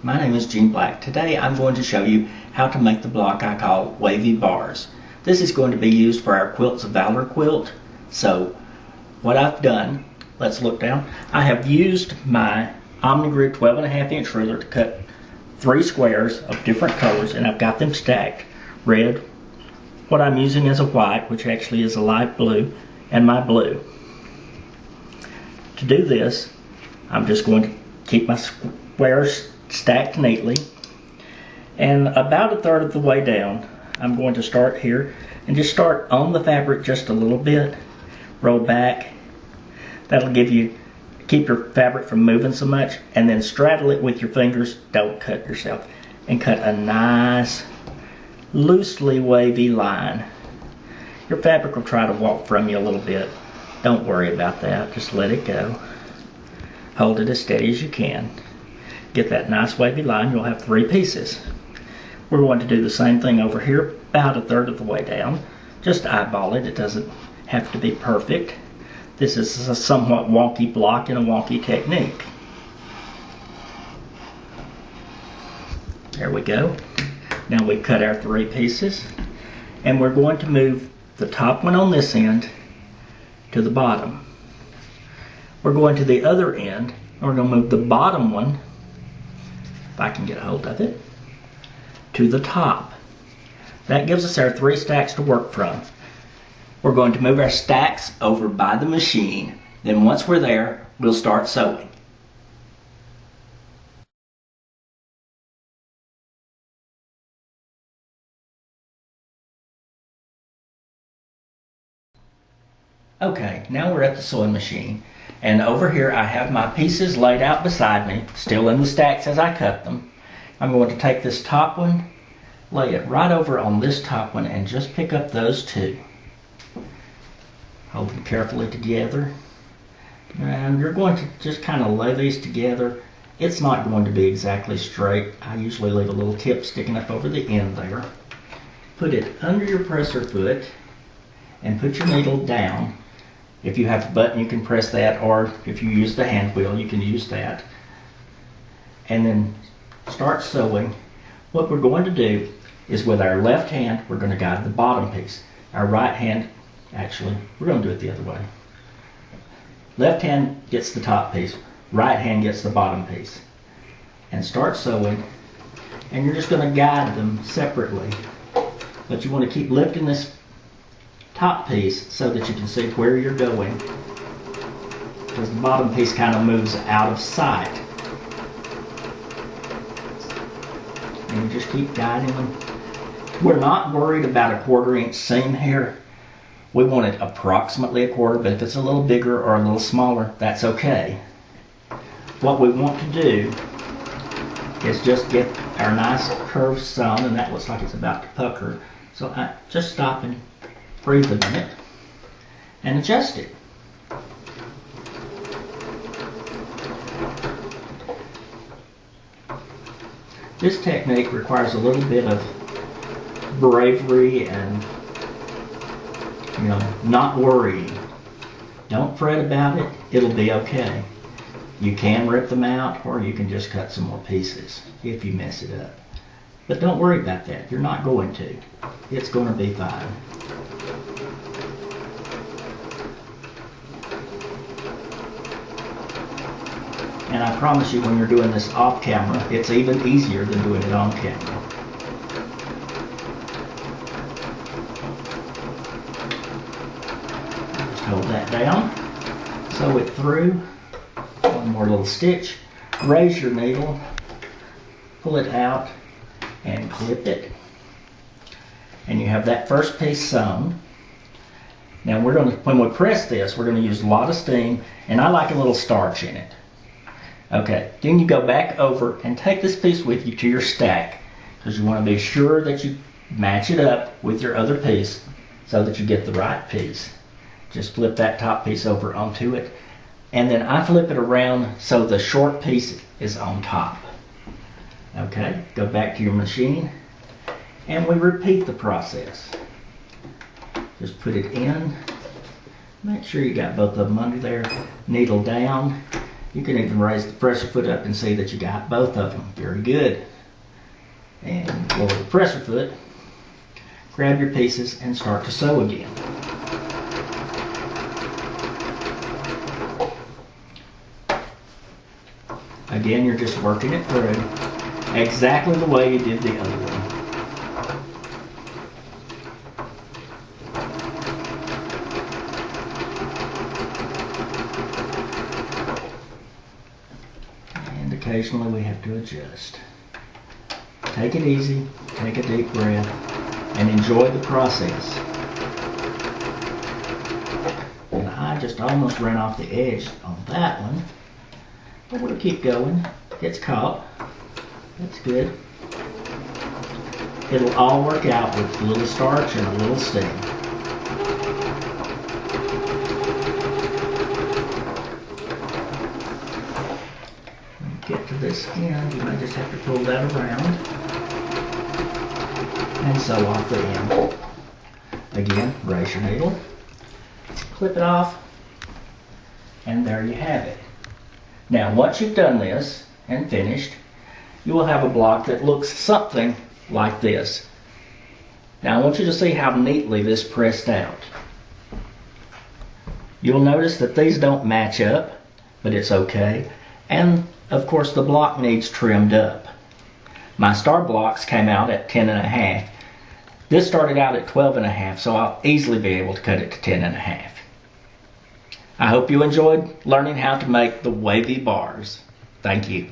My name is Gene Black. Today I'm going to show you how to make the block I call Wavy bars. This is going to be used for our Quilts of Valor quilt. So what I've done, let's look down. I have used my OmniGrid 12.5 inch ruler to cut 3 squares of different colors, and I've got them stacked. Red, what I'm using is a white, which actually is a light blue, and my blue. To do this, I'm just going to keep my squares stacked neatly, and about 1/3 of the way down I'm going to start here and just start on the fabric just a little bit, roll back. That'll keep your fabric from moving so much, and then straddle it with your fingers, don't cut yourself, and cut a nice loosely wavy line. Your fabric will try to walk from you a little bit. Don't worry about that, just let it go. Hold it as steady as you can. Get that nice wavy line. You'll have 3 pieces. We're going to do the same thing over here, about 1/3 of the way down. Just eyeball it. It doesn't have to be perfect. This is a somewhat wonky block and a wonky technique. There we go. Now we've cut our 3 pieces, and we're going to move the top one on this end to the bottom. We're going to the other end, and we're going to move the bottom one, if I can get a hold of it, to the top. That gives us our 3 stacks to work from. We're going to move our stacks over by the machine. Then once we're there, we'll start sewing. Okay, now we're at the sewing machine, and over here I have my pieces laid out beside me, still in the stacks as I cut them. I'm going to take this top one, lay it right over on this top one, and just pick up those 2. Hold them carefully together, and you're going to just kind of lay these together. It's not going to be exactly straight. I usually leave a little tip sticking up over the end there. Put it under your presser foot and put your needle down. If you have a button, you can press that, or if you use the hand wheel, you can use that. And then start sewing. What we're going to do is, with our left hand, we're going to guide the bottom piece. Our right hand, actually, we're going to do it the other way. Left hand gets the top piece, right hand gets the bottom piece. And start sewing, and you're just going to guide them separately. But you want to keep lifting this top piece so that you can see where you're going, because the bottom piece kind of moves out of sight. And you just keep guiding them. We're not worried about a 1/4 inch seam here. We want it approximately 1/4, but if it's a little bigger or a little smaller, that's okay. What we want to do is just get our nice curve sewn, and that looks like it's about to pucker. So I just stop and breathe a minute and adjust it. This technique requires a little bit of bravery and, not worrying. Don't fret about it. It'll be okay. You can rip them out, or you can just cut some more pieces if you mess it up. But don't worry about that. You're not going to. It's going to be fine. And I promise you, when you're doing this off camera, it's even easier than doing it on camera. Just hold that down, sew it through, one more little stitch, raise your needle, pull it out, and clip it. And you have that first piece sewn. Now when we press this, we're going to use a lot of steam, and I like a little starch in it. Okay, then you go back over and take this piece with you to your stack, because you want to be sure that you match it up with your other piece so that you get the right piece. Just flip that top piece over onto it, and then I flip it around so the short piece is on top. Okay, go back to your machine, and we repeat the process. Just put it in, make sure you got both of them under there, needle down, You can even raise the presser foot up and see that you got both of them. Very good. And lower the presser foot, grab your pieces and start to sew again. Again, you're just working it through exactly the way you did the other one. And occasionally we have to adjust. Take it easy, take a deep breath, and enjoy the process. And I just almost ran off the edge on that one. But we'll keep going. It's caught. That's good. It'll all work out with a little starch and a little steam. When you get to this end, you may just have to pull that around and sew off the end. Again, raise your needle, clip it off, and there you have it. Now, once you've done this and finished, you will have a block that looks something like this. Now, I want you to see how neatly this pressed out. You'll notice that these don't match up, but it's okay. And, of course, the block needs trimmed up. My star blocks came out at 10.5. This started out at 12.5, so I'll easily be able to cut it to 10.5. I hope you enjoyed learning how to make the wavy bars. Thank you.